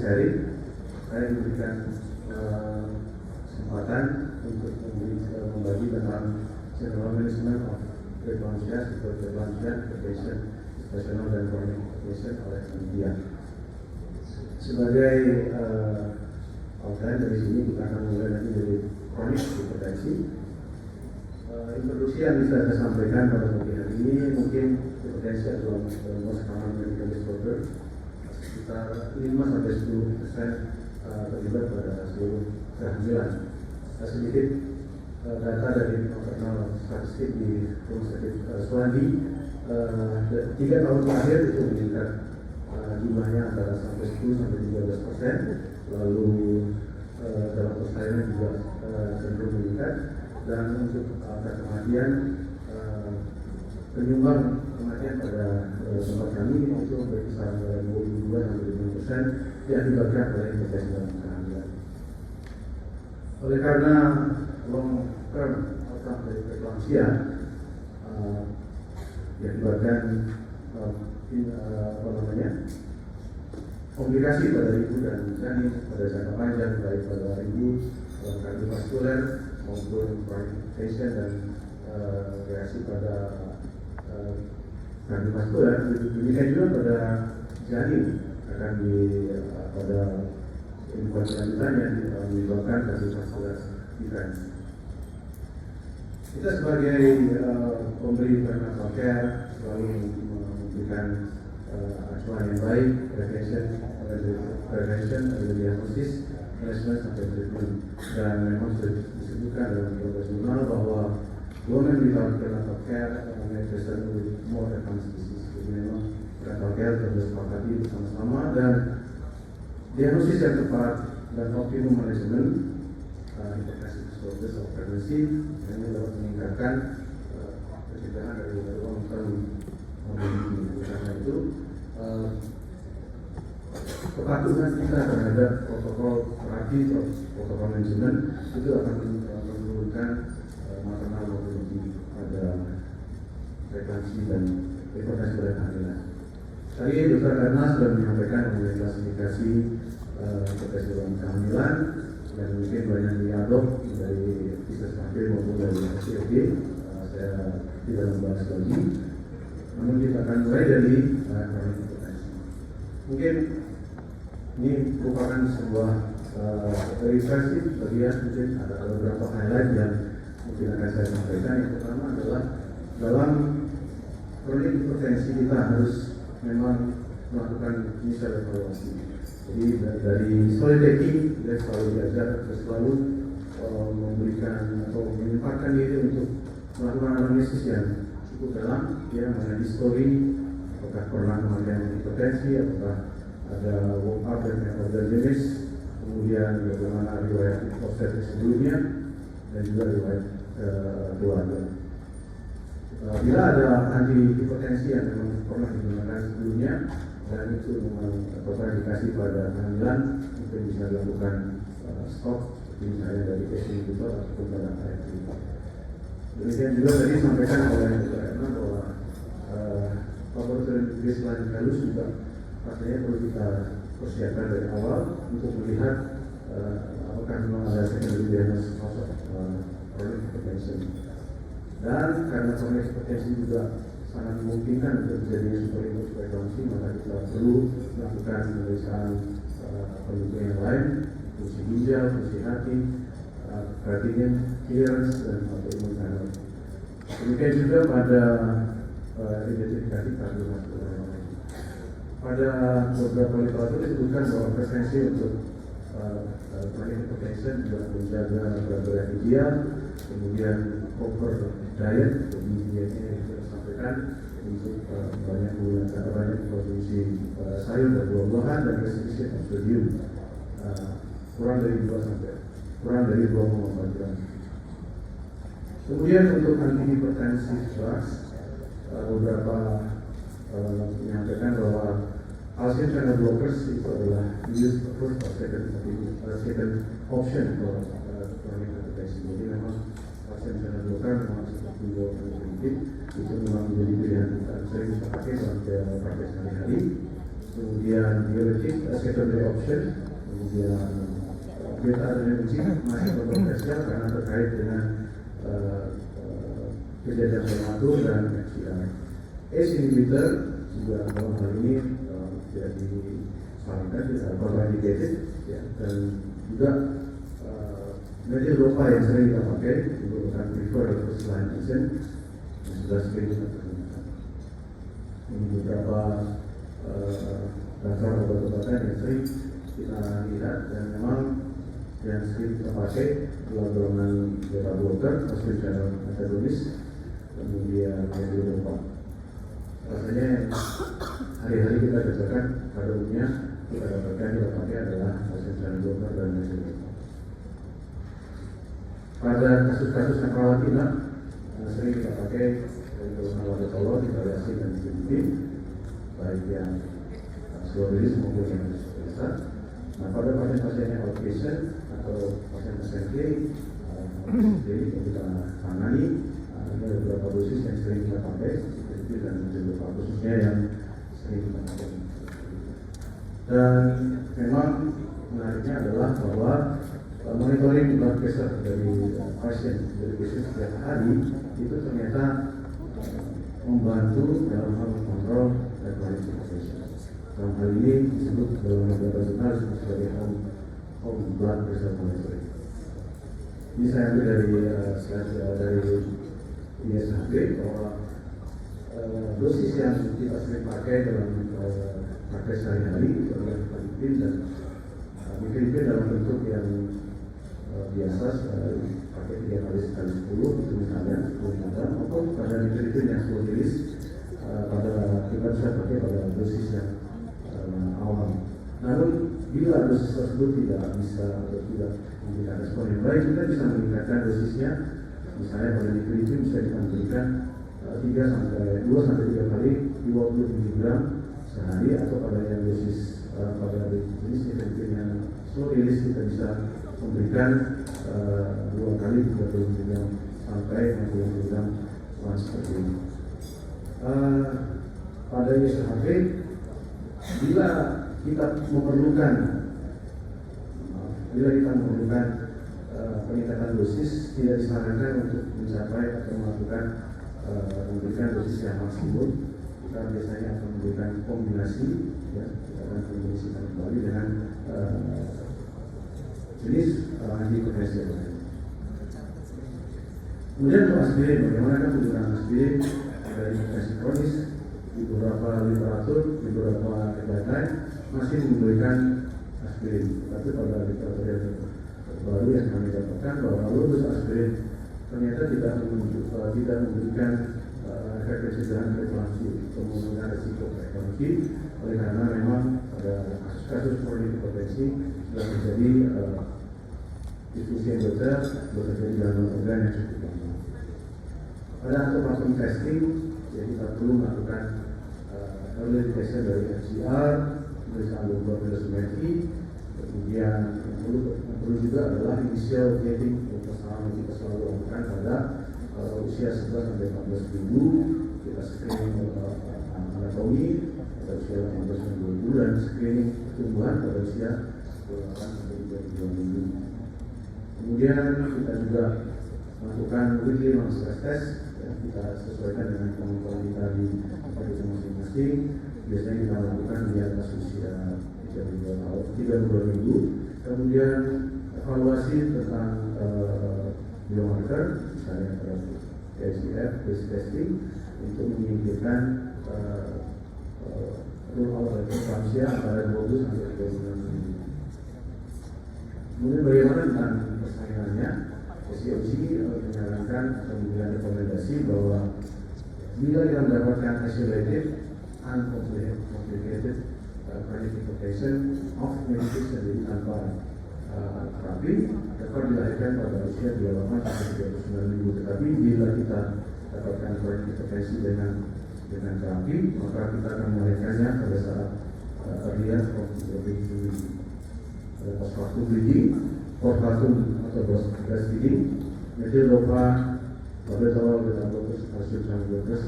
sharing, saya diberikan kesempatan untuk membagi tentang general management of preeclampsia, preeclampsia, hypertension, gestational dan chronic hypertension oleh media. Sebagai outline dari sini kita akan mulai nanti dari chronic hipertensi. Introduksi yang bisa saya sampaikan pada pagi hari ini mungkin hipertensi adalah most common medical disorder. Sekitar 5-10% terlibat pada seluruh kehamilan. Sedikit data dari internal statistik di Rumah Sakit Suwandi, 3 tahun terakhir itu meningkat jumlahnya antara sampai 10-13%, lalu dalam persaingan juga cenderung meningkat, dan untuk angka kematian penyumbang kematian pada tempat kami itu berkisar antara 22-5% diakibatkan oleh hipertensi dalam kehamilan. Oleh karena long term outcome dari preeclampsia diakibatkan komplikasi pada ibu dan janin pada jangka panjang, baik pada ibu kardiovaskuler maupun hypertension dan reaksi pada kardiovaskuler. Demikian juga pada janin akan pada inkubasi lanjutannya menyebabkan kardiovaskuler event. Kita sebagai pemberi prenatal care selalu memberikan acuan yang baik, prevention, diagnosis, management sampai treatment. Dan memang sudah disebutkan dalam beberapa jurnal bahwa women without prenatal care may present with more advanced disease. Jadi memang prenatal care harus disepakati bersama-sama, dan diagnosis yang tepat dan optimum manajemen hipertensi disorders of pregnancy ini dapat meningkatkan pencegahan dari long term morbidity. Karena itu kepatuhan kita terhadap protokol terapi atau protokol manajemen itu akan menurunkan maternal morbidity pada preeklamsi dan hipertensi pada kehamilan. Tadi Dr. Karna sudah menyampaikan mengenai klasifikasi hipertensi dalam kehamilan, dan mungkin banyak diadop dari bisnis makin maupun dari SCFD. Saya tidak membahas lagi, namun kita akan mulai dari kronik hipertensi. Mungkin ini merupakan sebuah refleksi bagian, mungkin ada beberapa highlight yang mungkin akan saya sampaikan. Yang pertama adalah dalam kronik hipertensi kita harus memang melakukan initial evaluasi. Jadi dari story taking, kita selalu diajar, kita selalu memberikan atau menyempatkan diri untuk melakukan analisis yang cukup dalam, ya, mengenai history, apakah pernah kematian hipertensi, apakah ada walk-up dan order jenis, kemudian bagaimana riwayat obstetrik sebelumnya, dan juga riwayat keluarga. Bila ada anti hipertensi yang memang pernah digunakan sebelumnya dan itu memang kontraindikasi pada kehamilan, mungkin bisa dilakukan stop, seperti misalnya dari casing inhibitor ataupun pada ART. Demikian juga tadi disampaikan oleh Dr. Erna bahwa laboratorium baseline halus juga pastinya perlu kita persiapkan dari awal untuk melihat apakah memang ada secondary diagnosis of chronic hypertension. Dan karena chronic hypertension juga sangat memungkinkan untuk terjadinya superimpos preeklamsi, maka kita perlu melakukan pemeriksaan pendukung yang lain, fungsi ginjal, fungsi hati, creatinine clearance, dan autoimun kanker. Demikian juga pada identifikasi kardiovaskuler. Pada beberapa literatur disebutkan bahwa preferensi untuk chronic hypertension juga menjaga berat badan ideal, kemudian proper diet, jadi dietnya juga disampaikan untuk banyak konsumsi sayur dan buah-buahan, dan restriction of sodium kurang dari 2,4 gram. Kemudian untuk antihipertensive drugs, beberapa menyampaikan bahwa calcium channel blockers itu adalah used first or second option for chronic hypertension. Jadi memang calcium channel blocker memang seperti itu memang menjadi pilihan sering kita pakai dalam praktek sehari-hari. kemudian diuretik secondary option, kemudian beta adrenergic masih kontroversial karena terkait dengan kejadian prematur dan FCR. ACE inhibitor juga dalam hal ini tidak disarankan, tidak contraindicated, ya, dan juga media dopa yang sering kita pakai untuk akan prefer first line agent yang sudah sering kita gunakan. Ini beberapa dasar obat-obatan yang sering kita lihat dan memang yang sering kita pakai adalah golongan beta blocker, muscle channel antagonis, kemudian media dopa. Rasanya yang hari-hari kita kerjakan pada umumnya kita dapatkan kita pakai adalah muscle channel blocker dan media dopa. Pada kasus-kasus yang rawat inap sering kita pakai golongan watercolor, variasi dan distributif, baik yang slow release maupun yang biasa. Nah, pada pasien-pasien yang outpatient atau pasien-pasien klinik yang kita tangani, ada beberapa dosis yang sering kita pakai, distributif dan beberapa khususnya yang sering kita pakai. Dan memang menariknya adalah bahwa monitoring blood pressure dari pasien setiap hari itu ternyata membantu dalam hal mengontrol dan kualifikasi. Dalam hal ini disebut dalam beberapa jurnal sebagai home blood pressure monitoring. Ini saya ambil dari ISHB bahwa dosis yang kita sering pakai dalam praktek sehari-hari itu adalah mifepristone dan mifepristone dalam bentuk yang biasa pakai 3 kali sekali 10 itu misalnya 10 mg, maupun pada mifepristone yang slow release pada kita bisa pakai pada dosis yang awal. Namun bila dosis tersebut tidak bisa atau tidak memberikan respon yang baik, kita bisa meningkatkan dosisnya. Misalnya pada mifepristone bisa kita berikan 2 sampai 3 kali 20 mg sehari, atau pada yang dosis pada jenis mifepristone yang slow release kita bisa memberikan 2 kali 30 mg sampai 60 mg seperti ini. Pada ISHB, bila kita memerlukan peningkatan dosis, tidak disarankan untuk mencapai atau memberikan dosis yang maksimum. Kita biasanya akan memberikan kombinasi, ya, kita akan kombinasikan kembali dengan jenis antihipertensi lain. Kemudian untuk aspirin, bagaimana kan penggunaan aspirin dari hipertensi kronis? Di beberapa literatur, di beberapa guideline masih memberikan aspirin. Tapi pada literatur yang baru yang kami dapatkan bahwa lulus aspirin ternyata tidak memberikan efek pencegahan prevalensi, kemudian risiko prevalensi, oleh karena memang pada kasus-kasus kronik hipertensi sudah terjadi diskusi endotel, sudah terjadi gangguan organ yang cukup lama. Pada antemortem testing, ya kita perlu melakukan early detection dari FCR, pemeriksaan beberapa velocimetry, kemudian yang perlu juga adalah initial gating yang kita selalu lakukan pada usia 11 sampai 14 minggu. Kita screening anatomi pada usia 18 sampai 20 dan screening pertumbuhan pada usia 28 sampai 32 minggu. Kemudian kita juga melakukan weekly non-stress test, ya, kita sesuaikan dengan kemampuan kita di masing-masing. Biasanya kita lakukan di atas usia 32 minggu. Kemudian evaluasi tentang biomarker, misalnya TSF, basic testing, untuk menyingkirkan rule out preeklampsia antara 20 sampai 36 minggu. Kemudian bagaimana dengan persaingannya? SCOG menyarankan atau memberikan rekomendasi bahwa bila yang mendapatkan isolated uncomplicated chronic hypertension of medication jadi tanpa terapi, dapat dilahirkan pada usia 28 sampai 39 minggu. Tetapi bila kita dapatkan chronic hypertensi dengan terapi, maka kita akan melahirkannya pada saat earlier of postpartum bleeding, postpartum atau breastfeeding, metil dopa, barbital, beta blockers, calcium channel blockers,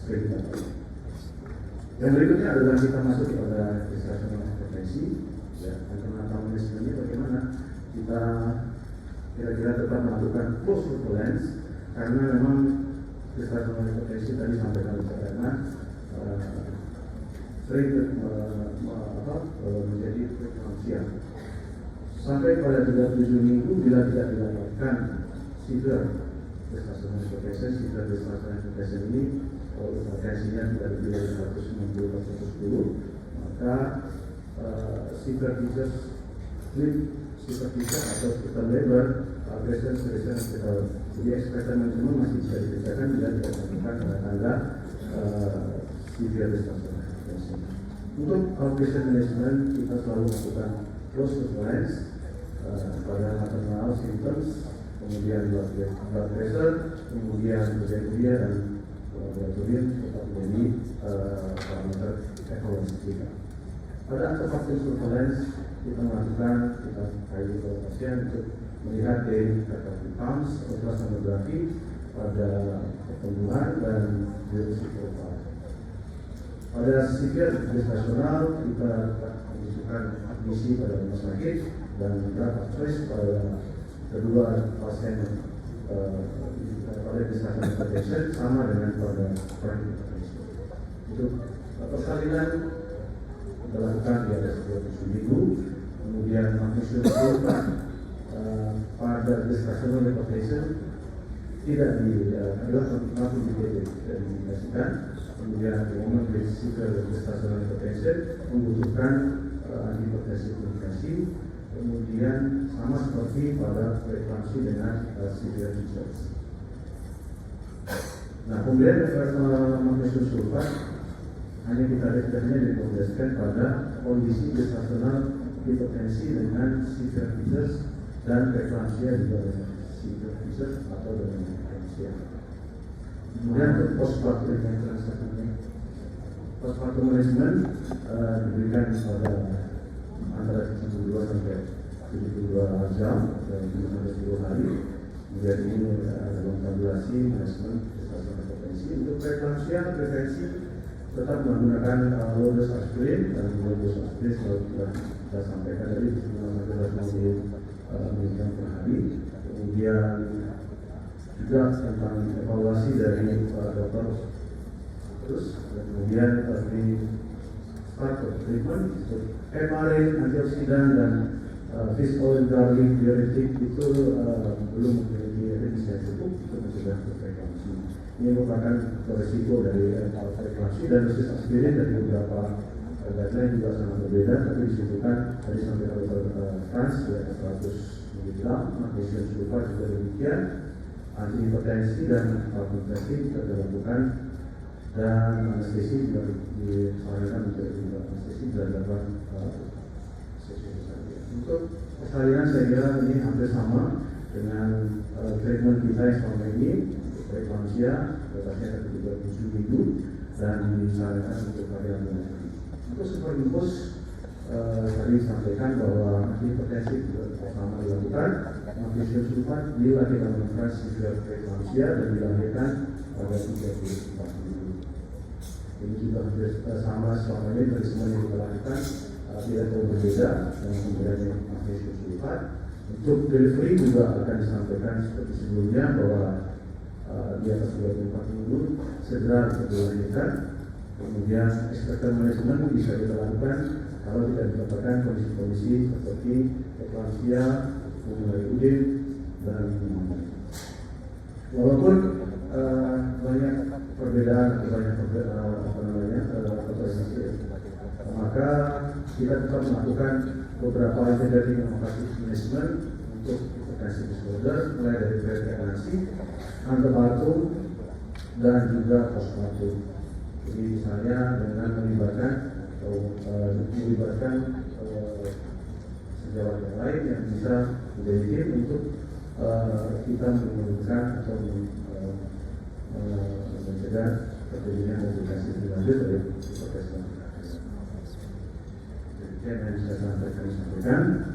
sering kita pakai. Yang berikutnya adalah kita masuk kepada discussion kompetensi, ya, karena manajemennya bagaimana kita kira-kira tetap melakukan close surveillance, karena memang discussion kompetensi tadi sampaikan karena sering menjadi manusia sampai pada 37 minggu bila tidak dilakukan severe discussion kompetensi, severe discussion kompetensi ini potensinya tidak lebih dari 160-110, maka supervisor atau total labor agression jadi ekspektasi manajemen masih bisa dikerjakan bila tidak dilakukan tanda-tanda severe discussion. Untuk agression management kita selalu melakukan close surveillance pada maternal symptoms, kemudian blood pressure, kemudian usia dan laboratorium tetap menjadi parameter evaluasi kita. Pada antepartum surveillance kita melakukan kaji pasien untuk melihat dari pumps, ultrasonografi pada pertumbuhan dan biopsi profil. Pada severe gestasional kita menunjukkan admisi pada rumah sakit dan beberapa stres pada kedua pasien pada gestasional hypertension sama dengan pada hypertension. Untuk persalinan kita lakukan di atas 27 minggu, kemudian magnesium sulfat pada gestasional hypertension tidak adalah diindikasikan. Kemudian di momen severe gestasional hypertension membutuhkan antihipertensi indikasi. Kemudian sama seperti pada preeklamsi dengan severe distress. Nah, pemberian magnesium sulfat hanya direkomendasikan pada kondisi gestasional hipertensi dengan severe distress dan preeklamsia juga dengan severe distress atau dengan preeklamsia. Kemudian untuk postpartum management diberikan pada antara 72 sampai 72 jam dan 10 hari. Kemudian ini dalam tabulasi manajemen gestasional hipertensi. Untuk preeklamsia prevensi tetap menggunakan low dose aspirin dan low dose aspirin selalu kita sampaikan tadi 960 mg per hari. Kemudian juga tentang evaluasi dari dokter. Terus kemudian di start treatment MRA, antioksidan dan fish oil garlic diuretik itu belum memiliki evidence yang cukup untuk mencegah preeklamsi. Ini merupakan resiko dari preeklamsi dan dosis aspirin dari beberapa guideline juga sangat berbeda, tapi disebutkan tadi sampai trans di atas 100 mg, magnesium sulfat juga demikian, antihipertensi dan hipertensi kita lakukan, dan anestesi juga disarankan untuk anestesi dan dapat untuk persalinan saya kira ini hampir sama dengan treatment kita yang selama ini. Preeklamsia batasnya ada 37 minggu dan disarankan untuk varian manajemen. Untuk superimpus tadi disampaikan bahwa hipertensi juga sama dilakukan, magnesium sulfat bila kita melakukan severe preeklamsia dan dilahirkan pada 34 minggu. Ini juga hampir sama selama ini dari semua yang kita lakukan, tidak terlalu berbeda dengan pemberian magnesium sulfat. Untuk delivery juga akan disampaikan seperti sebelumnya bahwa di atas 24 minggu segera dilahirkan. Kemudian ekspektasi manajemen bisa kita lakukan kalau tidak didapatkan kondisi-kondisi seperti eklamsia, mulai udin dan walaupun banyak perbedaan maka kita tetap melakukan beberapa integrating manajemen untuk hipertensi disorder, mulai dari preeklamsi, antepartum dan juga postpartum. Jadi misalnya dengan melibatkan sejawat yang lain yang bisa menjadi tim untuk kita menurunkan atau mencegah terjadinya komplikasi lebih lanjut dari hipertensi. Jadi yang bisa saya sampaikan.